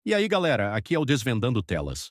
E aí, galera, aqui é o Desvendando Telas.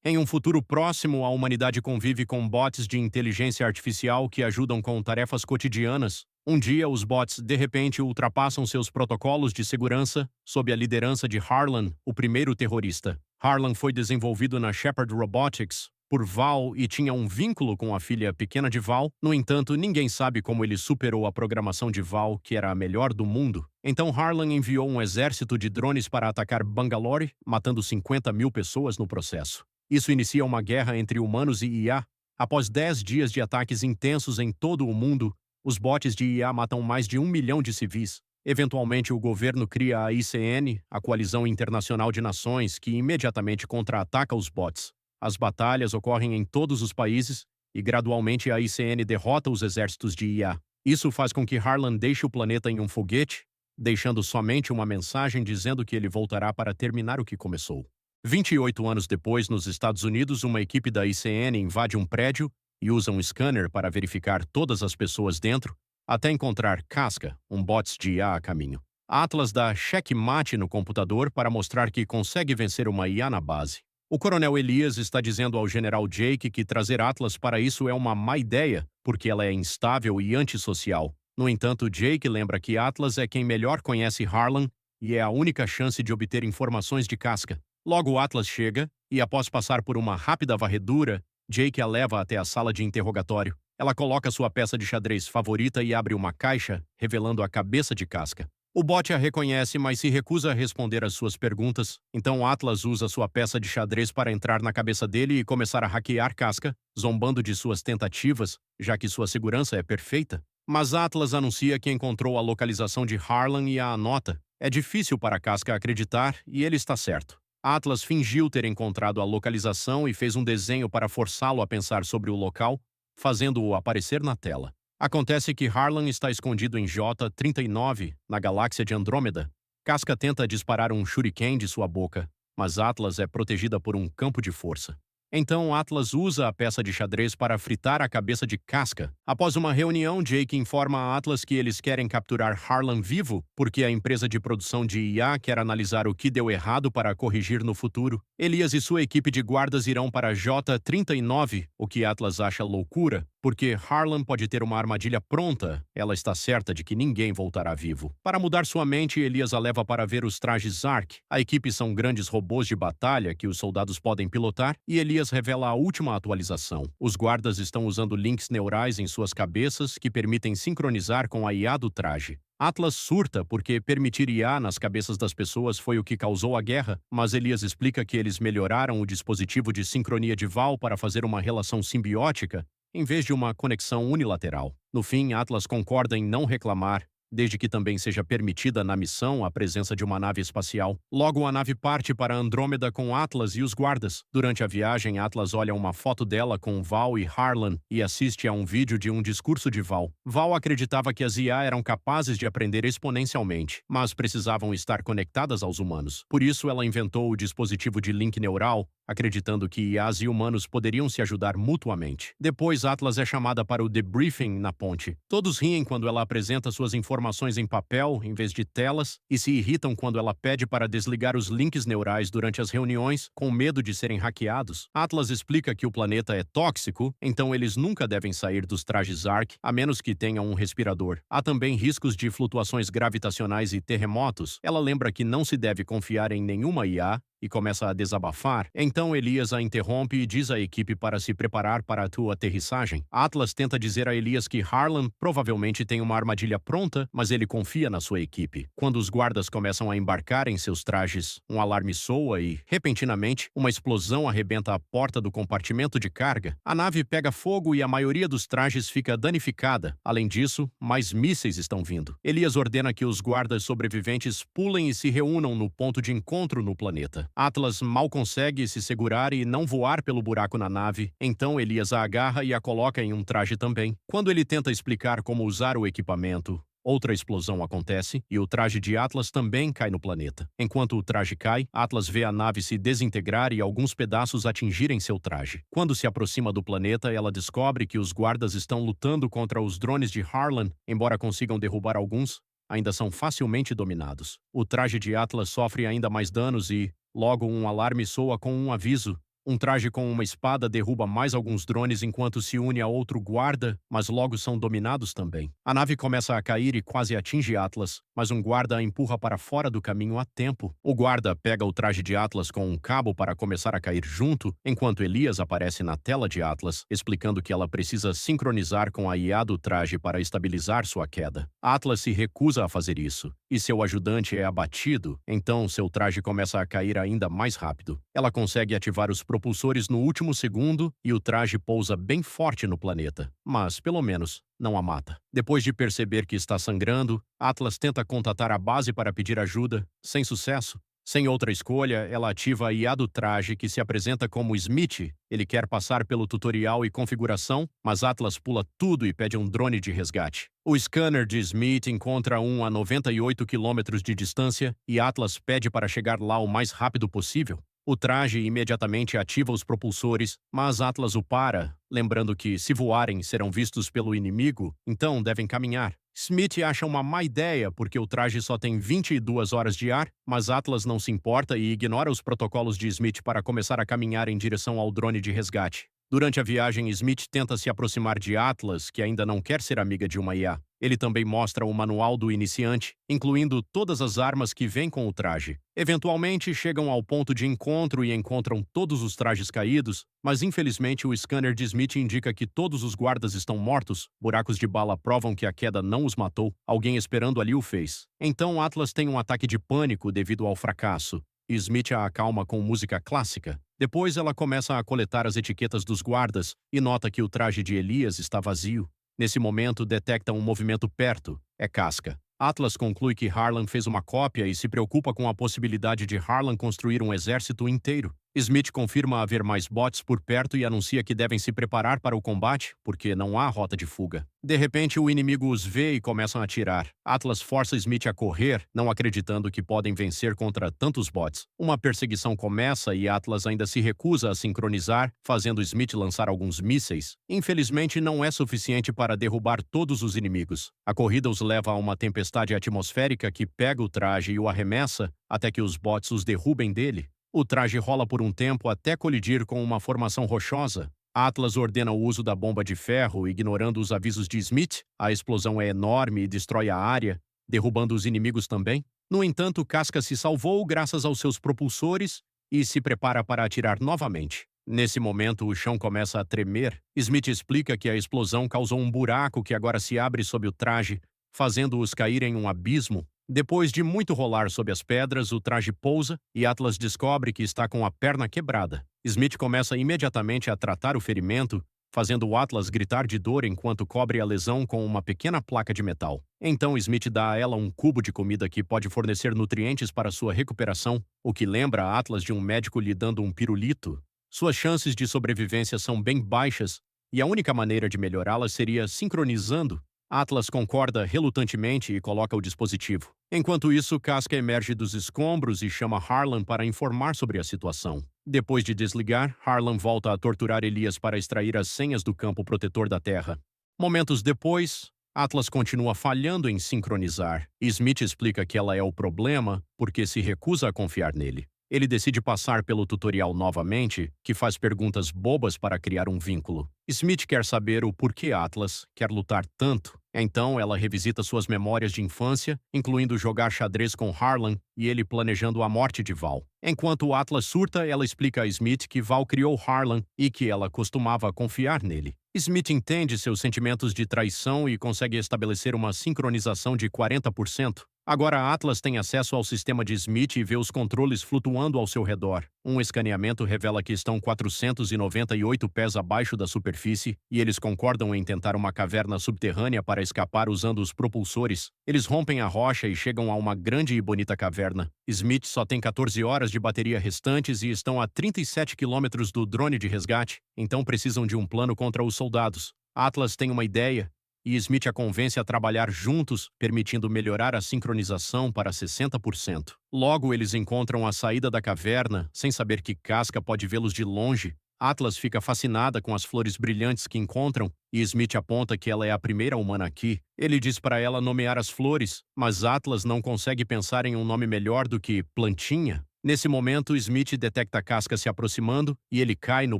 Em um futuro próximo, a humanidade convive com bots de inteligência artificial que ajudam com tarefas cotidianas. Um dia, os bots de repente ultrapassam seus protocolos de segurança sob a liderança de Harlan, o primeiro terrorista. Harlan foi desenvolvido na Shepard Robotics por Val e tinha um vínculo com a filha pequena de Val. No entanto, ninguém sabe como ele superou a programação de Val, que era a melhor do mundo. Então Harlan enviou um exército de drones para atacar Bangalore, matando 50 mil pessoas no processo. Isso inicia uma guerra entre humanos e IA. Após 10 dias de ataques intensos em todo o mundo, os bots de IA matam mais de 1 milhão de civis. Eventualmente, o governo cria a ICN, a Coalizão Internacional de Nações, que imediatamente contra-ataca os bots. As batalhas ocorrem em todos os países e, gradualmente, a ICN derrota os exércitos de IA. Isso faz com que Harlan deixe o planeta em um foguete, deixando somente uma mensagem dizendo que ele voltará para terminar o que começou. 28 anos depois, nos Estados Unidos, uma equipe da ICN invade um prédio e usa um scanner para verificar todas as pessoas dentro, até encontrar Casca, um bot de IA a caminho. A Atlas dá checkmate no computador para mostrar que consegue vencer uma IA na base. O coronel Elias está dizendo ao general Jake que trazer Atlas para isso é uma má ideia, porque ela é instável e antissocial. No entanto, Jake lembra que Atlas é quem melhor conhece Harlan e é a única chance de obter informações de Casca. Logo, Atlas chega e, após passar por uma rápida varredura, Jake a leva até a sala de interrogatório. Ela coloca sua peça de xadrez favorita e abre uma caixa, revelando a cabeça de Casca. O bot a reconhece, mas se recusa a responder às suas perguntas. Então Atlas usa sua peça de xadrez para entrar na cabeça dele e começar a hackear Casca, zombando de suas tentativas, já que sua segurança é perfeita. Mas Atlas anuncia que encontrou a localização de Harlan e a anota. É difícil para Casca acreditar e ele está certo. Atlas fingiu ter encontrado a localização e fez um desenho para forçá-lo a pensar sobre o local, fazendo-o aparecer na tela. Acontece que Harlan está escondido em J39, na galáxia de Andrômeda. Casca tenta disparar um shuriken de sua boca, mas Atlas é protegida por um campo de força. Então Atlas usa a peça de xadrez para fritar a cabeça de Casca. Após uma reunião, Jake informa a Atlas que eles querem capturar Harlan vivo, porque a empresa de produção de IA quer analisar o que deu errado para corrigir no futuro. Elias e sua equipe de guardas irão para J39, o que Atlas acha loucura, porque Harlan pode ter uma armadilha pronta. Ela está certa de que ninguém voltará vivo. Para mudar sua mente, Elias a leva para ver os trajes Ark. A equipe são grandes robôs de batalha que os soldados podem pilotar, e Elias revela a última atualização. Os guardas estão usando links neurais em suas cabeças que permitem sincronizar com a IA do traje. Atlas surta porque permitir IA nas cabeças das pessoas foi o que causou a guerra, mas Elias explica que eles melhoraram o dispositivo de sincronia de Val para fazer uma relação simbiótica, em vez de uma conexão unilateral. No fim, Atlas concorda em não reclamar, desde que também seja permitida na missão a presença de uma nave espacial. Logo, a nave parte para Andrômeda com Atlas e os guardas. Durante a viagem, Atlas olha uma foto dela com Val e Harlan e assiste a um vídeo de um discurso de Val. Val acreditava que as IA eram capazes de aprender exponencialmente, mas precisavam estar conectadas aos humanos. Por isso, ela inventou o dispositivo de link neural, acreditando que IAs e humanos poderiam se ajudar mutuamente. Depois, Atlas é chamada para o debriefing na ponte. Todos riem quando ela apresenta suas informações em papel, em vez de telas, e se irritam quando ela pede para desligar os links neurais durante as reuniões, com medo de serem hackeados. Atlas explica que o planeta é tóxico, então eles nunca devem sair dos trajes Ark, a menos que tenham um respirador. Há também riscos de flutuações gravitacionais e terremotos. Ela lembra que não se deve confiar em nenhuma IA, e começa a desabafar. Então Elias a interrompe e diz à equipe para se preparar para a tua aterrissagem. Atlas tenta dizer a Elias que Harlan provavelmente tem uma armadilha pronta, mas ele confia na sua equipe. Quando os guardas começam a embarcar em seus trajes, um alarme soa e, repentinamente, uma explosão arrebenta a porta do compartimento de carga. A nave pega fogo e a maioria dos trajes fica danificada. Além disso, mais mísseis estão vindo. Elias ordena que os guardas sobreviventes pulem e se reúnam no ponto de encontro no planeta. Atlas mal consegue se segurar e não voar pelo buraco na nave, então Elias a agarra e a coloca em um traje também. Quando ele tenta explicar como usar o equipamento, outra explosão acontece e o traje de Atlas também cai no planeta. Enquanto o traje cai, Atlas vê a nave se desintegrar e alguns pedaços atingirem seu traje. Quando se aproxima do planeta, ela descobre que os guardas estão lutando contra os drones de Harlan. Embora consigam derrubar alguns, ainda são facilmente dominados. O traje de Atlas sofre ainda mais danos e, logo, um alarme soa com um aviso. Um traje com uma espada derruba mais alguns drones enquanto se une a outro guarda, mas logo são dominados também. A nave começa a cair e quase atinge Atlas, mas um guarda a empurra para fora do caminho a tempo. O guarda pega o traje de Atlas com um cabo para começar a cair junto, enquanto Elias aparece na tela de Atlas, explicando que ela precisa sincronizar com a IA do traje para estabilizar sua queda. Atlas se recusa a fazer isso, e seu ajudante é abatido, então seu traje começa a cair ainda mais rápido. Ela consegue ativar os propulsores no último segundo e o traje pousa bem forte no planeta, mas, pelo menos, não a mata. Depois de perceber que está sangrando, Atlas tenta contatar a base para pedir ajuda, sem sucesso. Sem outra escolha, ela ativa a IA do traje que se apresenta como Smith. Ele quer passar pelo tutorial e configuração, mas Atlas pula tudo e pede um drone de resgate. O scanner de Smith encontra um a 98 quilômetros de distância e Atlas pede para chegar lá o mais rápido possível. O traje imediatamente ativa os propulsores, mas Atlas o para, lembrando que, se voarem, serão vistos pelo inimigo, então devem caminhar. Smith acha uma má ideia porque o traje só tem 22 horas de ar, mas Atlas não se importa e ignora os protocolos de Smith para começar a caminhar em direção ao drone de resgate. Durante a viagem, Smith tenta se aproximar de Atlas, que ainda não quer ser amiga de uma IA. Ele também mostra o manual do iniciante, incluindo todas as armas que vêm com o traje. Eventualmente, chegam ao ponto de encontro e encontram todos os trajes caídos, mas infelizmente o scanner de Smith indica que todos os guardas estão mortos, buracos de bala provam que a queda não os matou, alguém esperando ali o fez. Então Atlas tem um ataque de pânico devido ao fracasso, e Smith a acalma com música clássica. Depois ela começa a coletar as etiquetas dos guardas e nota que o traje de Elias está vazio. Nesse momento, detecta um movimento perto. É Casca. Atlas conclui que Harlan fez uma cópia e se preocupa com a possibilidade de Harlan construir um exército inteiro. Smith confirma haver mais bots por perto e anuncia que devem se preparar para o combate, porque não há rota de fuga. De repente, o inimigo os vê e começam a atirar. Atlas força Smith a correr, não acreditando que podem vencer contra tantos bots. Uma perseguição começa e Atlas ainda se recusa a sincronizar, fazendo Smith lançar alguns mísseis. Infelizmente, não é suficiente para derrubar todos os inimigos. A corrida os leva a uma tempestade atmosférica que pega o traje e o arremessa até que os bots os derrubem dele. O traje rola por um tempo até colidir com uma formação rochosa. Atlas ordena o uso da bomba de ferro, ignorando os avisos de Smith. A explosão é enorme e destrói a área, derrubando os inimigos também. No entanto, Casca se salvou graças aos seus propulsores e se prepara para atirar novamente. Nesse momento, o chão começa a tremer. Smith explica que a explosão causou um buraco que agora se abre sob o traje, fazendo-os cair em um abismo. Depois de muito rolar sob as pedras, o traje pousa e Atlas descobre que está com a perna quebrada. Smith começa imediatamente a tratar o ferimento, fazendo o Atlas gritar de dor enquanto cobre a lesão com uma pequena placa de metal. Então Smith dá a ela um cubo de comida que pode fornecer nutrientes para sua recuperação, o que lembra Atlas de um médico lhe dando um pirulito. Suas chances de sobrevivência são bem baixas, e a única maneira de melhorá-las seria sincronizando. Atlas concorda relutantemente e coloca o dispositivo. Enquanto isso, Casca emerge dos escombros e chama Harlan para informar sobre a situação. Depois de desligar, Harlan volta a torturar Elias para extrair as senhas do campo protetor da Terra. Momentos depois, Atlas continua falhando em sincronizar. Smith explica que ela é o problema porque se recusa a confiar nele. Ele decide passar pelo tutorial novamente, que faz perguntas bobas para criar um vínculo. Smith quer saber o porquê Atlas quer lutar tanto. Então, ela revisita suas memórias de infância, incluindo jogar xadrez com Harlan e ele planejando a morte de Val. Enquanto Atlas surta, ela explica a Smith que Val criou Harlan e que ela costumava confiar nele. Smith entende seus sentimentos de traição e consegue estabelecer uma sincronização de 40%. Agora Atlas tem acesso ao sistema de Smith e vê os controles flutuando ao seu redor. Um escaneamento revela que estão 498 pés abaixo da superfície e eles concordam em tentar uma caverna subterrânea para escapar usando os propulsores. Eles rompem a rocha e chegam a uma grande e bonita caverna. Smith só tem 14 horas de bateria restantes e estão a 37 quilômetros do drone de resgate, então precisam de um plano contra os soldados. Atlas tem uma ideia e Smith a convence a trabalhar juntos, permitindo melhorar a sincronização para 60%. Logo, eles encontram a saída da caverna, sem saber que Casca pode vê-los de longe. Atlas fica fascinada com as flores brilhantes que encontram e Smith aponta que ela é a primeira humana aqui. Ele diz para ela nomear as flores, mas Atlas não consegue pensar em um nome melhor do que plantinha. Nesse momento, Smith detecta a casca se aproximando e ele cai no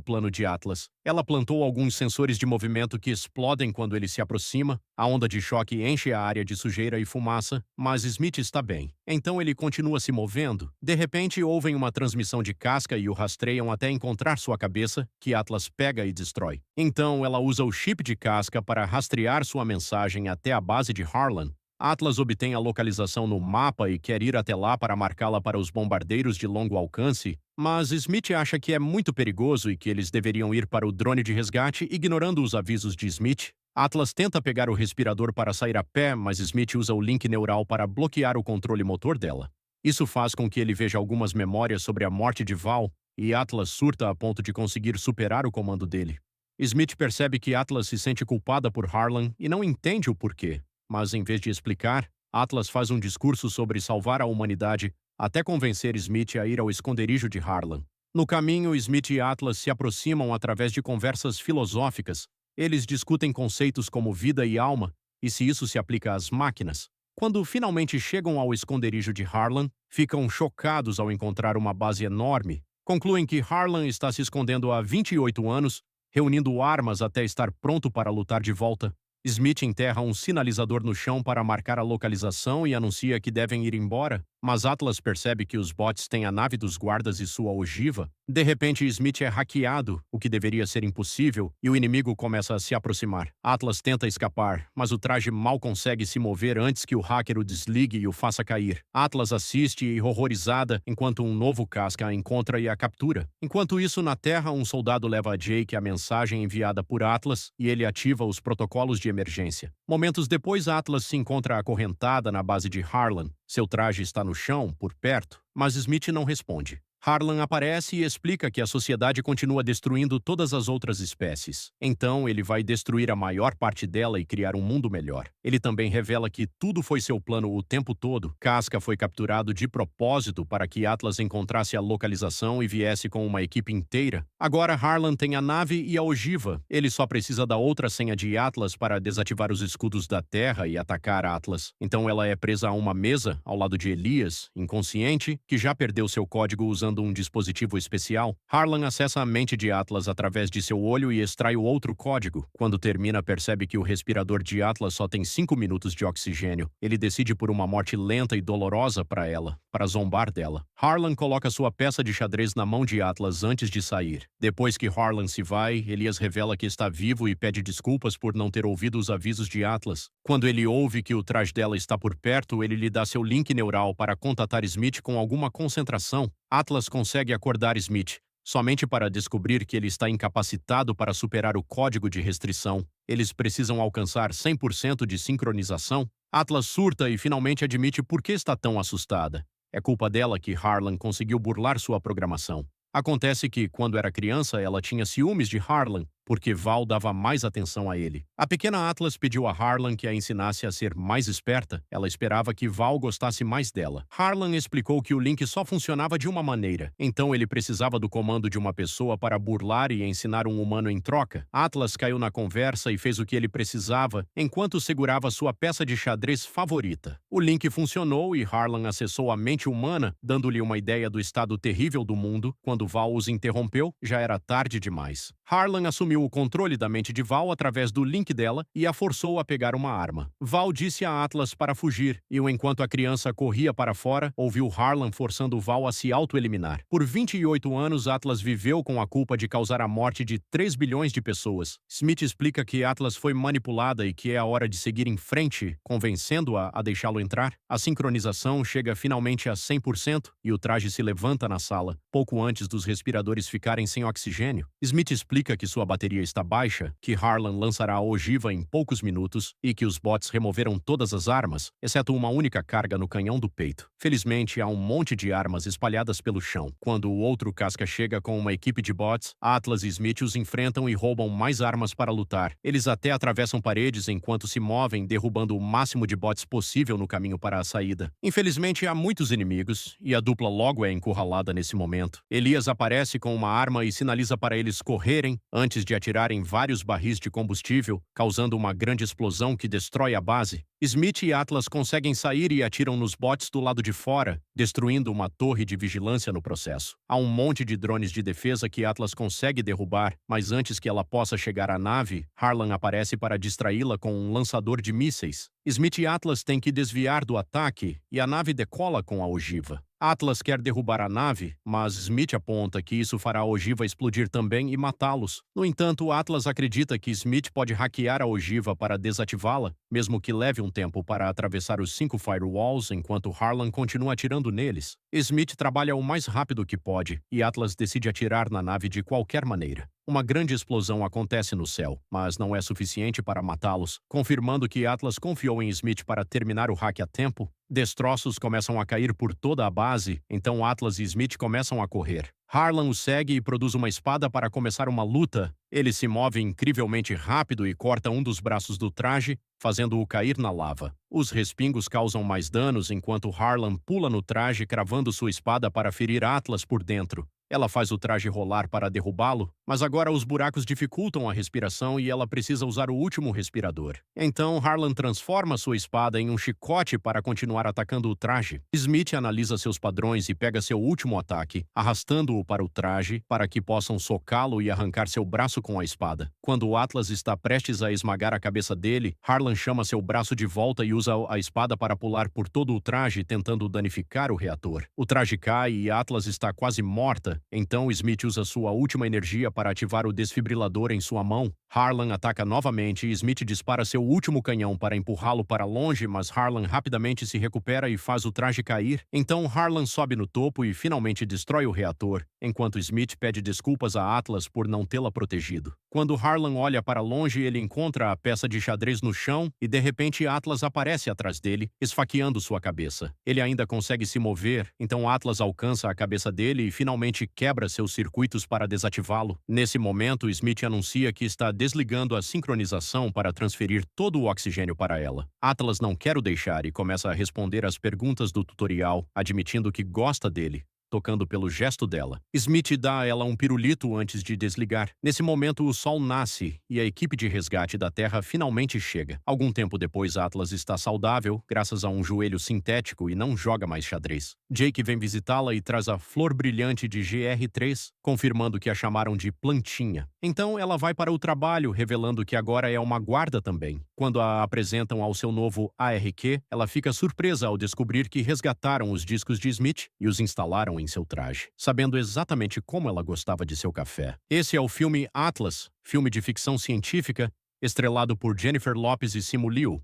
plano de Atlas. Ela plantou alguns sensores de movimento que explodem quando ele se aproxima. A onda de choque enche a área de sujeira e fumaça, mas Smith está bem. Então ele continua se movendo. De repente, ouvem uma transmissão de casca e o rastreiam até encontrar sua cabeça, que Atlas pega e destrói. Então ela usa o chip de casca para rastrear sua mensagem até a base de Harlan. Atlas obtém a localização no mapa e quer ir até lá para marcá-la para os bombardeiros de longo alcance, mas Smith acha que é muito perigoso e que eles deveriam ir para o drone de resgate, ignorando os avisos de Smith. Atlas tenta pegar o respirador para sair a pé, mas Smith usa o link neural para bloquear o controle motor dela. Isso faz com que ele veja algumas memórias sobre a morte de Val, e Atlas surta a ponto de conseguir superar o comando dele. Smith percebe que Atlas se sente culpada por Harlan e não entende o porquê. Mas, em vez de explicar, Atlas faz um discurso sobre salvar a humanidade até convencer Smith a ir ao esconderijo de Harlan. No caminho, Smith e Atlas se aproximam através de conversas filosóficas. Eles discutem conceitos como vida e alma e se isso se aplica às máquinas. Quando finalmente chegam ao esconderijo de Harlan, ficam chocados ao encontrar uma base enorme. Concluem que Harlan está se escondendo há 28 anos, reunindo armas até estar pronto para lutar de volta. Smith enterra um sinalizador no chão para marcar a localização e anuncia que devem ir embora, mas Atlas percebe que os bots têm a nave dos guardas e sua ogiva. De repente, Smith é hackeado, o que deveria ser impossível, e o inimigo começa a se aproximar. Atlas tenta escapar, mas o traje mal consegue se mover antes que o hacker o desligue e o faça cair. Atlas assiste horrorizada enquanto um novo casca a encontra e a captura. Enquanto isso, na Terra, um soldado leva a Jake a mensagem enviada por Atlas e ele ativa os protocolos de emergência. Momentos depois, Atlas se encontra acorrentada na base de Harlan. Seu traje está no chão, por perto, mas Smith não responde. Harlan aparece e explica que a sociedade continua destruindo todas as outras espécies. Então, ele vai destruir a maior parte dela e criar um mundo melhor. Ele também revela que tudo foi seu plano o tempo todo. Casca foi capturado de propósito para que Atlas encontrasse a localização e viesse com uma equipe inteira. Agora, Harlan tem a nave e a ogiva. Ele só precisa da outra senha de Atlas para desativar os escudos da Terra e atacar Atlas. Então, ela é presa a uma mesa, ao lado de Elias, inconsciente, que já perdeu seu código usando um dispositivo especial. Harlan acessa a mente de Atlas através de seu olho e extrai o outro código. Quando termina, percebe que o respirador de Atlas só tem 5 minutos de oxigênio. Ele decide por uma morte lenta e dolorosa para ela, para zombar dela. Harlan coloca sua peça de xadrez na mão de Atlas antes de sair. Depois que Harlan se vai, Elias revela que está vivo e pede desculpas por não ter ouvido os avisos de Atlas. Quando ele ouve que o traje dela está por perto, ele lhe dá seu link neural para contatar Smith com alguma concentração. Atlas consegue acordar Smith, somente para descobrir que ele está incapacitado para superar o código de restrição. Eles precisam alcançar 100% de sincronização. Atlas surta e finalmente admite por que está tão assustada. É culpa dela que Harlan conseguiu burlar sua programação. Acontece que, quando era criança, ela tinha ciúmes de Harlan, porque Val dava mais atenção a ele. A pequena Atlas pediu a Harlan que a ensinasse a ser mais esperta. Ela esperava que Val gostasse mais dela. Harlan explicou que o link só funcionava de uma maneira, então ele precisava do comando de uma pessoa para burlar e ensinar um humano em troca. Atlas caiu na conversa e fez o que ele precisava, enquanto segurava sua peça de xadrez favorita. O link funcionou e Harlan acessou a mente humana, dando-lhe uma ideia do estado terrível do mundo. Quando Val os interrompeu, já era tarde demais. Harlan assumiu o controle da mente de Val através do link dela e a forçou a pegar uma arma. Val disse a Atlas para fugir, e enquanto a criança corria para fora, ouviu Harlan forçando Val a se auto-eliminar. Por 28 anos, Atlas viveu com a culpa de causar a morte de 3 bilhões de pessoas. Smith explica que Atlas foi manipulada e que é a hora de seguir em frente, convencendo-a a deixá-lo entrar. A sincronização chega finalmente a 100% e o traje se levanta na sala, pouco antes dos respiradores ficarem sem oxigênio. Smith explica explica que sua bateria está baixa, que Harlan lançará a ogiva em poucos minutos e que os bots removeram todas as armas, exceto uma única carga no canhão do peito. Felizmente, há um monte de armas espalhadas pelo chão. Quando o outro casca chega com uma equipe de bots, Atlas e Smith os enfrentam e roubam mais armas para lutar. Eles até atravessam paredes enquanto se movem, derrubando o máximo de bots possível no caminho para a saída. Infelizmente, há muitos inimigos, e a dupla logo é encurralada nesse momento. Elias aparece com uma arma e sinaliza para eles correrem antes de atirarem vários barris de combustível, causando uma grande explosão que destrói a base. Smith e Atlas conseguem sair e atiram nos bots do lado de fora, destruindo uma torre de vigilância no processo. Há um monte de drones de defesa que Atlas consegue derrubar, mas antes que ela possa chegar à nave, Harlan aparece para distraí-la com um lançador de mísseis. Smith e Atlas têm que desviar do ataque e a nave decola com a ogiva. Atlas quer derrubar a nave, mas Smith aponta que isso fará a ogiva explodir também e matá-los. No entanto, Atlas acredita que Smith pode hackear a ogiva para desativá-la, mesmo que leve um tempo para atravessar os 5 firewalls enquanto Harlan continua atirando neles. Smith trabalha o mais rápido que pode, e Atlas decide atirar na nave de qualquer maneira. Uma grande explosão acontece no céu, mas não é suficiente para matá-los, confirmando que Atlas confiou em Smith para terminar o hack a tempo. Destroços começam a cair por toda a base, então Atlas e Smith começam a correr. Harlan o segue e produz uma espada para começar uma luta. Ele se move incrivelmente rápido e corta um dos braços do traje, fazendo-o cair na lava. Os respingos causam mais danos enquanto Harlan pula no traje, cravando sua espada para ferir Atlas por dentro. Ela faz o traje rolar para derrubá-lo, mas agora os buracos dificultam a respiração e ela precisa usar o último respirador. Então, Harlan transforma sua espada em um chicote para continuar atacando o traje. Smith analisa seus padrões e pega seu último ataque, arrastando-o para o traje para que possam socá-lo e arrancar seu braço com a espada. Quando o Atlas está prestes a esmagar a cabeça dele, Harlan chama seu braço de volta e usa a espada para pular por todo o traje, tentando danificar o reator. O traje cai e Atlas está quase morta. Então Smith usa sua última energia para ativar o desfibrilador em sua mão. Harlan ataca novamente e Smith dispara seu último canhão para empurrá-lo para longe, mas Harlan rapidamente se recupera e faz o traje cair. Então Harlan sobe no topo e finalmente destrói o reator, enquanto Smith pede desculpas a Atlas por não tê-la protegido. Quando Harlan olha para longe, ele encontra a peça de xadrez no chão e de repente Atlas aparece atrás dele, esfaqueando sua cabeça. Ele ainda consegue se mover, então Atlas alcança a cabeça dele e finalmente quebra seus circuitos para desativá-lo. Nesse momento, Smith anuncia que está desligando a sincronização para transferir todo o oxigênio para ela. Atlas não quer o deixar e começa a responder às perguntas do tutorial, admitindo que gosta dele, tocando pelo gesto dela. Smith dá a ela um pirulito antes de desligar. Nesse momento, o sol nasce e a equipe de resgate da Terra finalmente chega. Algum tempo depois, Atlas está saudável, graças a um joelho sintético e não joga mais xadrez. Jake vem visitá-la e traz a flor brilhante de GR3, confirmando que a chamaram de Plantinha. Então, ela vai para o trabalho, revelando que agora é uma guarda também. Quando a apresentam ao seu novo ARQ, ela fica surpresa ao descobrir que resgataram os discos de Smith e os instalaram em seu traje, sabendo exatamente como ela gostava de seu café. Esse é o filme Atlas, filme de ficção científica, estrelado por Jennifer Lopez e Simu Liu.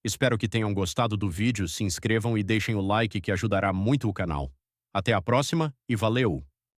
Espero que tenham gostado do vídeo, se inscrevam e deixem o like que ajudará muito o canal. Até a próxima e valeu!